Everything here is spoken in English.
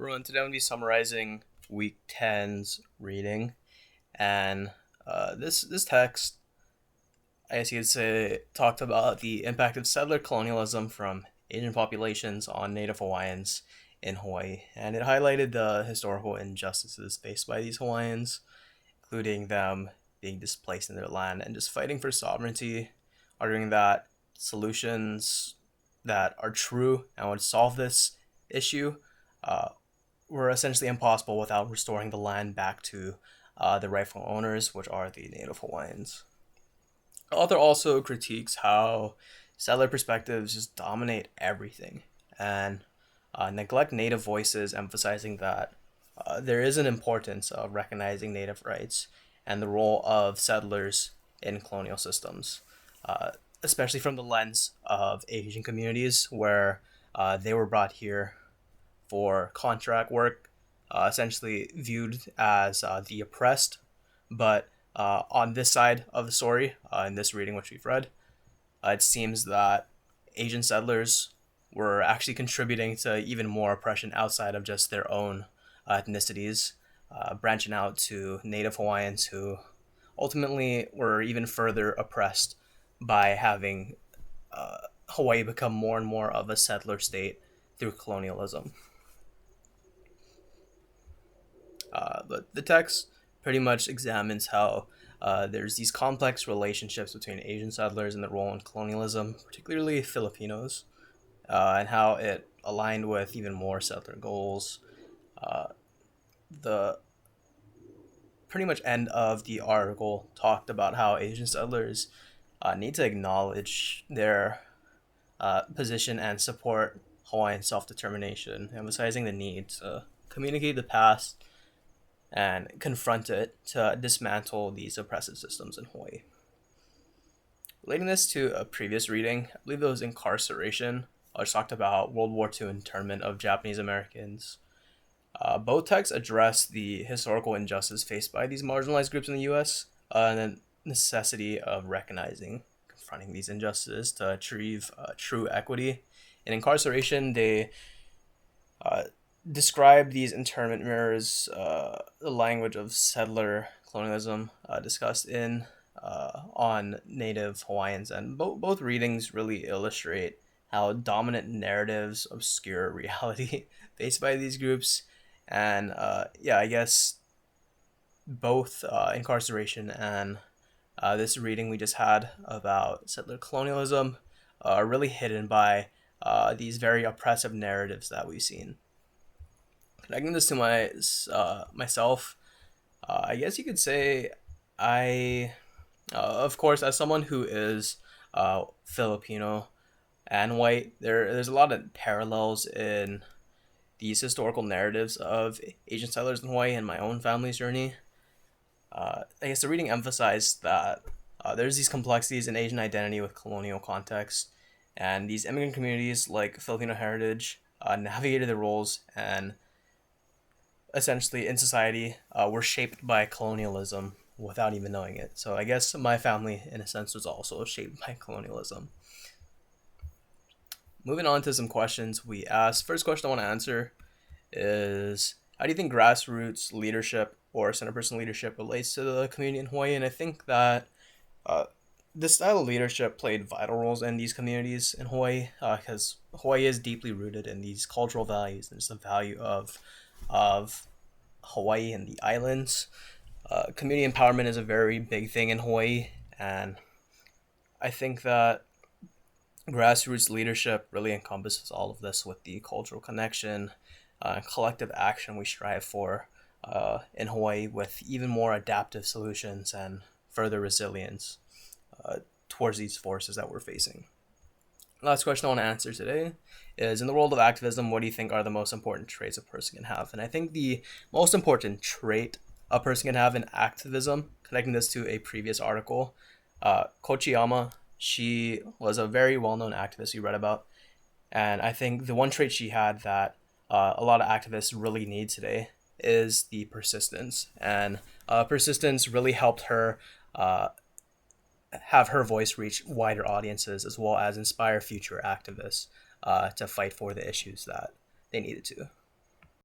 Everyone, today I'm going to be summarizing week 10's reading. And this text, I guess you could say, talked about the impact of settler colonialism from Asian populations on Native Hawaiians in Hawaii. And it highlighted the historical injustices faced by these Hawaiians, including them being displaced in their land and just fighting for sovereignty, arguing that solutions that are true and would solve this issue uh, were essentially impossible without restoring the land back to the rightful owners, which are the Native Hawaiians. The author also critiques how settler perspectives just dominate everything and neglect Native voices, emphasizing that there is an importance of recognizing Native rights and the role of settlers in colonial systems, uh, especially from the lens of Asian communities where they were brought here for contract work, essentially viewed as the oppressed. But on this side of the story, in this reading which we've read, it seems that Asian settlers were actually contributing to even more oppression outside of just their own ethnicities, branching out to Native Hawaiians who ultimately were even further oppressed by having Hawaii become more and more of a settler state through colonialism. But the text pretty much examines how there's these complex relationships between Asian settlers and their role in colonialism, particularly Filipinos, and how it aligned with even more settler goals. Uh, the pretty much end of the article talked about how Asian settlers need to acknowledge their position and support Hawaiian self determination, emphasizing the need to communicate the past and confront it to dismantle these oppressive systems in Hawaii. Relating this to a previous reading, I believe it was incarceration, which talked about World War II internment of Japanese Americans. Both texts address the historical injustice faced by these marginalized groups in the U.S. And the necessity of recognizing, confronting these injustices to achieve true equity. In incarceration, they uh, describe these internment mirrors, the language of settler colonialism discussed in on Native Hawaiians, and both readings really illustrate how dominant narratives obscure reality faced by these groups, and yeah, I guess both incarceration and this reading we just had about settler colonialism are really hidden by these very oppressive narratives that we've seen. Connecting this to myself, I guess you could say I, of course, as someone who is Filipino and white, there's a lot of parallels in these historical narratives of Asian settlers in Hawaii and my own family's journey. I guess the reading emphasized that there's these complexities in Asian identity with colonial context, and these immigrant communities like Filipino heritage navigated their roles and essentially in society were shaped by colonialism without even knowing it. So I guess my family, in a sense, was also shaped by colonialism. Moving on to some questions we asked. First question I want to answer is, how do you think grassroots leadership or center person leadership relates to the community in Hawaii? And I think that uh, this style of leadership played vital roles in these communities in Hawaii because Hawaii is deeply rooted in these cultural values and it's the value of Hawaii and the islands. Community empowerment is a very big thing in Hawaii, and I think that grassroots leadership really encompasses all of this with the cultural connection, collective action we strive for in Hawaii with even more adaptive solutions and further resilience uh, towards these forces that we're facing. Last question I want to answer today is, in the world of activism, what do you think are the most important traits a person can have? And I think the most important trait a person can have in activism, connecting this to a previous article, Kochiyama, she was a very well-known activist you read about, and I think the one trait she had that a lot of activists really need today is the persistence. And persistence really helped her uh, have her voice reach wider audiences as well as inspire future activists to fight for the issues that they needed to.